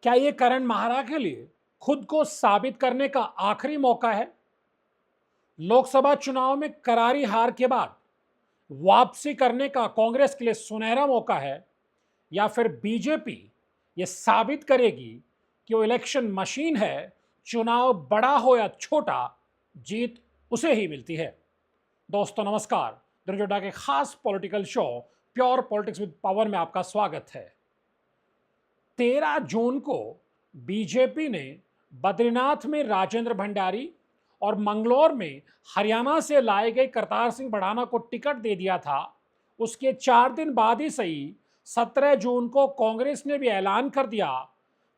क्या ये करण माहरा के लिए खुद को साबित करने का आखिरी मौका है? लोकसभा चुनाव में करारी हार के बाद वापसी करने का कांग्रेस के लिए सुनहरा मौका है, या फिर बीजेपी ये साबित करेगी कि वो इलेक्शन मशीन है, चुनाव बड़ा हो या छोटा, जीत उसे ही मिलती है। दोस्तों नमस्कार, दिनजोड़ा के खास political show pure politics with power में आपका स्वागत है। 13 जून को बीजेपी ने बद्रीनाथ में राजेंद्र भंडारी और मंगलौर में हरियाणा से लाए गए करतार सिंह भड़ाना को टिकट दे दिया था। उसके 4 दिन बाद ही सही 17 जून को कांग्रेस ने भी ऐलान कर दिया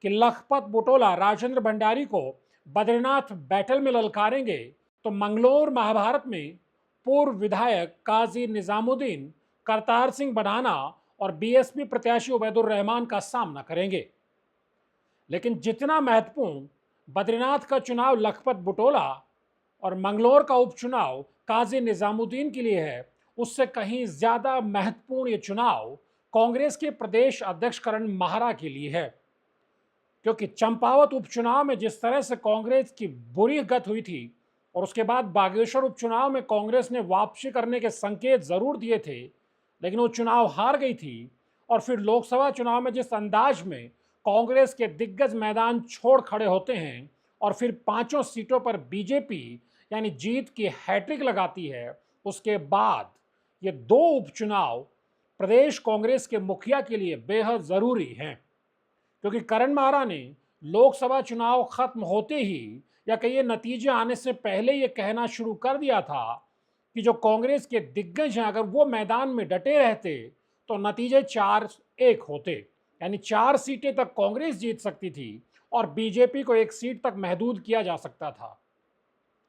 कि लखपत बुटोला राजेंद्र भंडारी को बद्रीनाथ बैटल में ललकारेंगे, तो मंगलौर महाभारत में पूर्व विधायक काजी निजामुद्दीन करतार सिंह भड़ाना और बीएसपी प्रत्याशी उबैदुर रहमान का सामना करेंगे। लेकिन जितना महत्वपूर्ण बद्रीनाथ का चुनाव लखपत बुटोला और मंगलौर का उपचुनाव काजी निजामुद्दीन के लिए है, उससे कहीं ज्यादा महत्वपूर्ण ये चुनाव कांग्रेस के प्रदेश अध्यक्ष करण माहरा के लिए है। क्योंकि चंपावत उपचुनाव में जिस तरह से कांग्रेस की बुरी गत हुई थी और उसके बाद बागेश्वर उपचुनाव में कांग्रेस ने वापसी करने के संकेत जरूर दिए थे, लेकिन वो चुनाव हार गई थी। और फिर लोकसभा चुनाव में जिस अंदाज में कांग्रेस के दिग्गज मैदान छोड़ खड़े होते हैं और फिर 5 सीटों पर बीजेपी यानी जीत की हैट्रिक लगाती है, उसके बाद ये 2 उपचुनाव प्रदेश कांग्रेस के मुखिया के लिए बेहद जरूरी हैं। क्योंकि करण माहरा ने लोकसभा चुनाव खत्म होते ही या कहिए नतीजे आने से पहले ये कहना शुरू कर दिया था कि जो कांग्रेस के दिग्गज हैं, अगर वो मैदान में डटे रहते तो नतीजे 4-1 होते, यानी 4 सीटें तक कांग्रेस जीत सकती थी और बीजेपी को 1 सीट तक महदूद किया जा सकता था।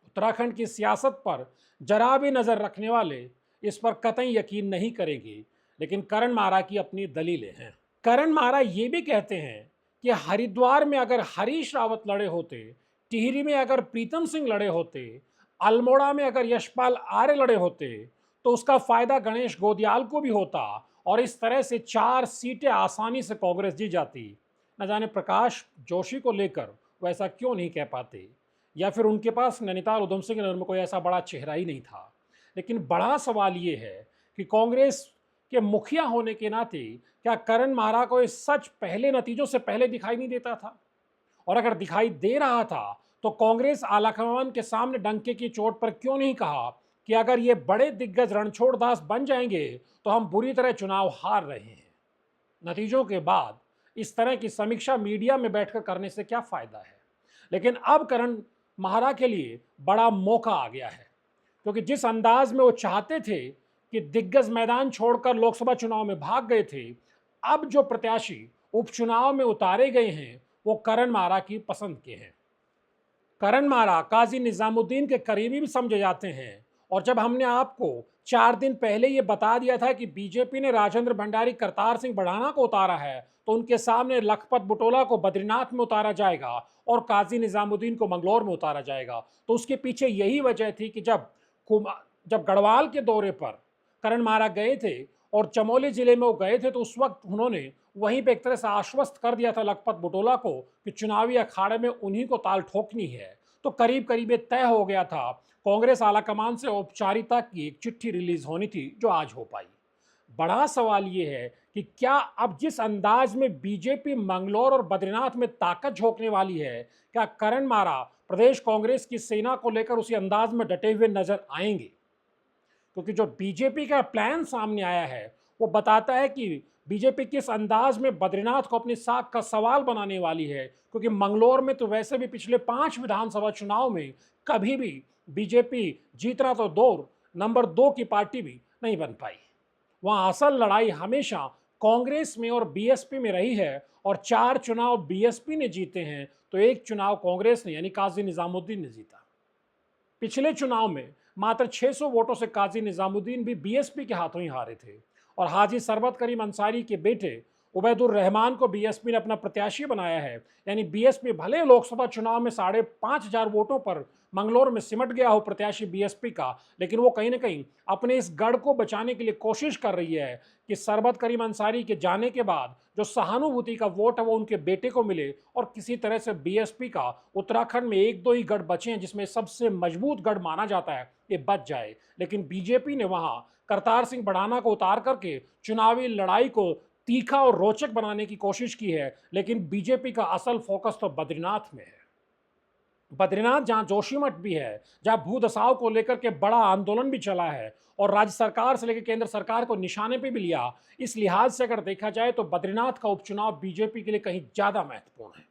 उत्तराखंड की सियासत पर जरा भी नजर रखने वाले इस पर कतई यकीन नहीं करेंगे, लेकिन करण माहरा की अपनी दलीलें हैं। करण माहरा ये भी कहते हैं कि हरिद्वार में अगर हरीश रावत लड़े होते, टिहरी में अगर प्रीतम सिंह लड़े होते, अल्मोड़ा में अगर यशपाल आर्य लड़े होते, तो उसका फायदा गणेश गोदियाल को भी होता और इस तरह से 4 सीटें आसानी से कांग्रेस जीत जाती। न जाने प्रकाश जोशी को लेकर वो ऐसा क्यों नहीं कह पाते, या फिर उनके पास नैनीताल उधम सिंह नगर में कोई ऐसा बड़ा चेहरा ही नहीं था। लेकिन बड़ा सवाल ये है कि कांग्रेस के मुखिया होने के नाते क्या करण माहरा को ये सच पहले नतीजों से पहले दिखाई नहीं देता था? और अगर दिखाई दे रहा था तो कांग्रेस आलाकमान के सामने डंके की चोट पर क्यों नहीं कहा कि अगर ये बड़े दिग्गज रणछोड़ दास बन जाएंगे तो हम बुरी तरह चुनाव हार रहे हैं। नतीजों के बाद इस तरह की समीक्षा मीडिया में बैठकर करने से क्या फायदा है? लेकिन अब करण माहरा के लिए बड़ा मौका आ गया है, क्योंकि जिस अंदाज में वो चाहते थे कि दिग्गज मैदान छोड़कर लोकसभा चुनाव में भाग गए थे, अब जो प्रत्याशी उपचुनाव में उतारे गए हैं वो करण माहरा की पसंद के हैं। करण माहरा काजी निजामुद्दीन के करीबी भी समझे जाते हैं, और जब हमने आपको 4 दिन पहले ये बता दिया था कि बीजेपी ने राजेंद्र भंडारी करतार सिंह भड़ाना को उतारा है, तो उनके सामने लखपत बुटोला को बद्रीनाथ में उतारा जाएगा और काजी निजामुद्दीन को मंगलौर में उतारा जाएगा, तो उसके पीछे यही वजह थी कि जब गढ़वाल के दौरे पर करण माहरा गए थे और चमोली जिले में वो गए थे, तो उस वक्त उन्होंने वहीं पे एक तरह से आश्वस्त कर दिया था लखपत बुटोला को कि चुनावी अखाड़े में उन्हीं को ताल ठोकनी है। तो करीब करीब ये तय हो गया था। कांग्रेस आलाकमान से औपचारिकता की एक चिट्ठी रिलीज होनी थी जो आज हो पाई। बड़ा सवाल ये है कि क्या अब जिस अंदाज में बीजेपी मंगलौर और बद्रीनाथ में ताकत झोंकने वाली है, क्या करण माहरा प्रदेश कांग्रेस की सेना को लेकर उसी अंदाज में डटे हुए नजर आएंगे? क्योंकि जो बीजेपी का प्लान सामने आया है वो बताता है कि बीजेपी किस अंदाज में बद्रीनाथ को अपनी साख का सवाल बनाने वाली है। क्योंकि मंगलौर में तो वैसे भी पिछले 5 विधानसभा चुनाव में कभी भी बीजेपी जीतना तो दूर, नंबर 2 की पार्टी भी नहीं बन पाई। वहां असल लड़ाई हमेशा कांग्रेस में और बीएसपी में रही है, और 4 चुनाव बीएसपी ने जीते हैं तो 1 चुनाव कांग्रेस ने यानी काजी निजामुद्दीन ने जीता। पिछले चुनाव में मात्र 600 वोटों से काजी निजामुद्दीन भी बीएसपी के हाथों ही हारे थे, और हाजी सरबत करीम अंसारी के बेटे उबैदुर रहमान को बीएसपी ने अपना प्रत्याशी बनाया है। यानी बीएसपी भले लोकसभा चुनाव में 5,500 वोटों पर मंगलौर में सिमट गया हो प्रत्याशी बीएसपी का, लेकिन वो कहीं ना कहीं अपने इस गढ़ को बचाने के लिए कोशिश कर रही है कि सरबत करीम अंसारी के जाने के बाद जो सहानुभूति का वोट है वो उनके बेटे को मिले और किसी तरह से बीएसपी का उत्तराखंड में एक दो ही गढ़ बचे हैं जिसमें सबसे मजबूत गढ़ माना जाता है ये बच जाए। लेकिन बीजेपी ने वहां करतार सिंह भड़ाना को उतार करके चुनावी लड़ाई को तीखा और रोचक बनाने की कोशिश की है, लेकिन बीजेपी का असल फोकस तो बद्रीनाथ में है। बद्रीनाथ जहां जोशीमठ भी है, जहां भूदसाव को लेकर के बड़ा आंदोलन भी चला है और राज्य सरकार से लेकर केंद्र सरकार को निशाने पे भी लिया, इस लिहाज से अगर देखा जाए तो बद्रीनाथ का उपचुनाव बीजेपी के लिए कहीं ज्यादा महत्वपूर्ण है।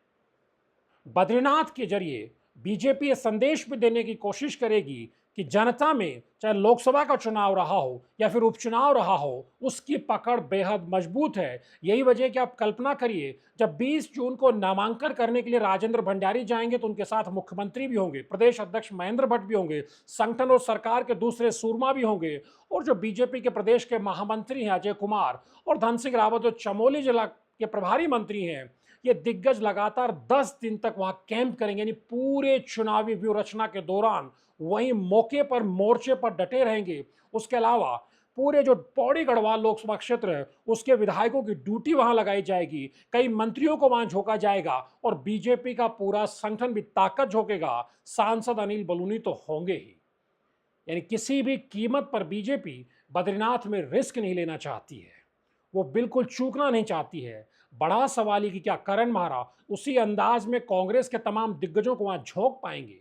बद्रीनाथ के जरिए बीजेपी ये संदेश भी देने की कोशिश करेगी कि जनता में चाहे लोकसभा का चुनाव रहा हो या फिर उपचुनाव रहा हो, उसकी पकड़ बेहद मजबूत है। यही वजह कि आप कल्पना करिए, जब 20 जून को नामांकन करने के लिए राजेंद्र भंडारी जाएंगे तो उनके साथ मुख्यमंत्री भी होंगे, प्रदेश अध्यक्ष महेंद्र भट्ट भी होंगे, संगठन और सरकार के दूसरे सूरमा भी होंगे और जो बीजेपी के प्रदेश के महामंत्री हैं अजय कुमार और धन सिंह रावत जो चमोली जिला के प्रभारी मंत्री हैं, ये दिग्गज लगातार 10 दिन तक वहां कैंप करेंगे। यानी पूरे चुनावी व्यूह रचना के दौरान वहीं मौके पर मोर्चे पर डटे रहेंगे। उसके अलावा पूरे जो पौड़ी गढ़वाल लोकसभा क्षेत्र है उसके विधायकों की ड्यूटी वहां लगाई जाएगी, कई मंत्रियों को वहां झोंका जाएगा और बीजेपी का पूरा संगठन भी ताकत झोंकेगा। सांसद अनिल बलूनी तो होंगे ही। यानी किसी भी कीमत पर बीजेपी बद्रीनाथ में रिस्क नहीं लेना चाहती है, वो बिल्कुल चूकना नहीं चाहती है। बड़ा सवाल है कि क्या करण महारा उसी अंदाज में कांग्रेस के तमाम दिग्गजों को वहां झोंक पाएंगे?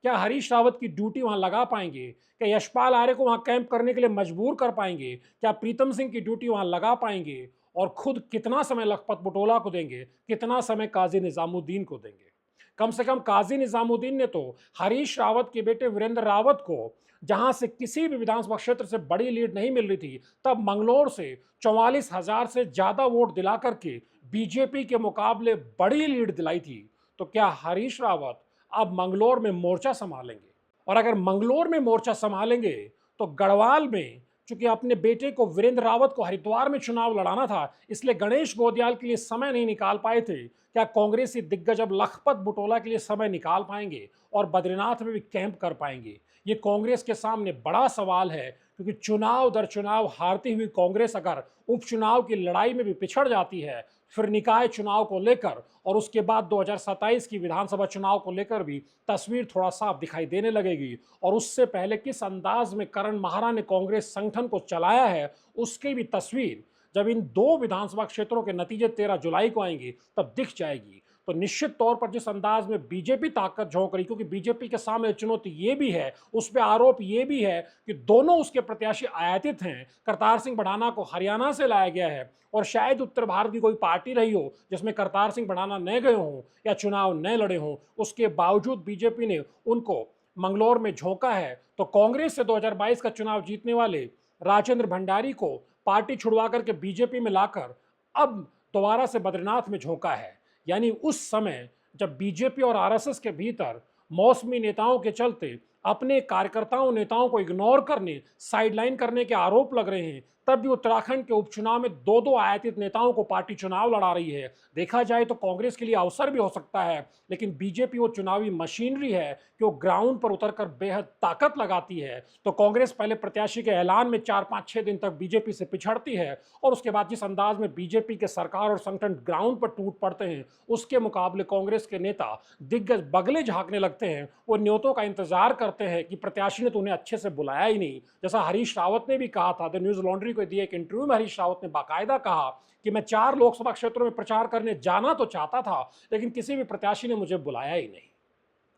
क्या हरीश रावत की ड्यूटी वहां लगा पाएंगे? क्या यशपाल आर्य को वहां कैंप करने के लिए मजबूर कर पाएंगे? क्या प्रीतम सिंह की ड्यूटी वहां लगा पाएंगे? और खुद कितना समय लखपत बुटोला को देंगे, कितना समय काजी निजामुद्दीन को देंगे? कम से कम काजी निजामुद्दीन ने तो हरीश रावत के बेटे वीरेंद्र रावत को, जहां से किसी भी विधानसभा क्षेत्र से बड़ी लीड नहीं मिल रही थी, तब मंगलौर से 44,000 से ज्यादा वोट दिला करके बीजेपी के मुकाबले बड़ी लीड दिलाई थी। तो क्या हरीश रावत अब मंगलौर में मोर्चा संभालेंगे? और अगर मंगलौर में मोर्चा संभालेंगे तो गढ़वाल में, चूंकि अपने बेटे को वीरेंद्र रावत को हरिद्वार में चुनाव लड़ाना था, इसलिए गणेश गोदियाल के लिए समय नहीं निकाल पाए थे। क्या कांग्रेसी दिग्गज अब लखपत बुटोला के लिए समय निकाल पाएंगे और बद्रीनाथ में भी कैंप कर पाएंगे? ये कांग्रेस के सामने बड़ा सवाल है, क्योंकि चुनाव दर चुनाव हारती हुई कांग्रेस अगर उपचुनाव की लड़ाई में भी पिछड़ जाती है, फिर निकाय चुनाव को लेकर और उसके बाद 2027 की विधानसभा चुनाव को लेकर भी तस्वीर थोड़ा साफ दिखाई देने लगेगी। और उससे पहले किस अंदाज में करण महारा ने कांग्रेस संगठन को चलाया है, उसकी भी तस्वीर जब इन दो विधानसभा क्षेत्रों के नतीजे 13 जुलाई को आएंगे तब दिख जाएगी। तो निश्चित तौर पर जिस अंदाज में बीजेपी ताकत झोंक रही, क्योंकि बीजेपी के सामने चुनौती ये भी है, उस पर आरोप ये भी है कि दोनों उसके प्रत्याशी आयातित हैं। करतार सिंह भड़ाना को हरियाणा से लाया गया है और शायद उत्तर भारत की कोई पार्टी रही हो जिसमें करतार सिंह भड़ाना न गए हों या चुनाव न लड़े हों, उसके बावजूद बीजेपी ने उनको मंगलौर में झोंका है। तो कांग्रेस से 2022 का चुनाव जीतने वाले राजेंद्र भंडारी को पार्टी छुड़वा करके बीजेपी में लाकर अब दोबारा से बद्रीनाथ में झोंका है। यानी उस समय जब बीजेपी और आरएसएस के भीतर मौसमी नेताओं के चलते अपने कार्यकर्ताओं नेताओं को इग्नोर करने, साइडलाइन करने के आरोप लग रहे हैं, तब भी उत्तराखंड के उपचुनाव में दो दो आयातित नेताओं को पार्टी चुनाव लड़ा रही है। देखा जाए तो कांग्रेस के लिए अवसर भी हो सकता है, लेकिन बीजेपी वो चुनावी मशीनरी है कि वो ग्राउंड पर उतरकर बेहद ताकत लगाती है। तो कांग्रेस पहले प्रत्याशी के ऐलान में 4-5-6 दिन तक बीजेपी से पिछड़ती है और उसके बाद जिस अंदाज में बीजेपी के सरकार और संगठन ग्राउंड पर टूट पड़ते हैं, उसके मुकाबले कांग्रेस के नेता दिग्गज बगले झांकने लगते हैं। वो न्योतों का इंतजार करते हैं कि प्रत्याशी ने तो उन्हें अच्छे से बुलाया ही नहीं। जैसा हरीश रावत ने भी कहा था, द न्यूज लॉन्ड्री को दिए एक इंटरव्यू में हरीश रावत ने बाकायदा कहा कि मैं 4 लोकसभा क्षेत्रों में प्रचार करने जाना तो चाहता था, लेकिन किसी भी प्रत्याशी ने मुझे बुलाया ही नहीं।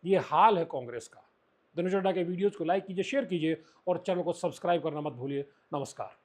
ये हाल है कांग्रेस का। द न्यूज अड्डा के वीडियोज को लाइक कीजिए, शेयर कीजिए और चैनल को सब्सक्राइब करना मत भूलिए। नमस्कार।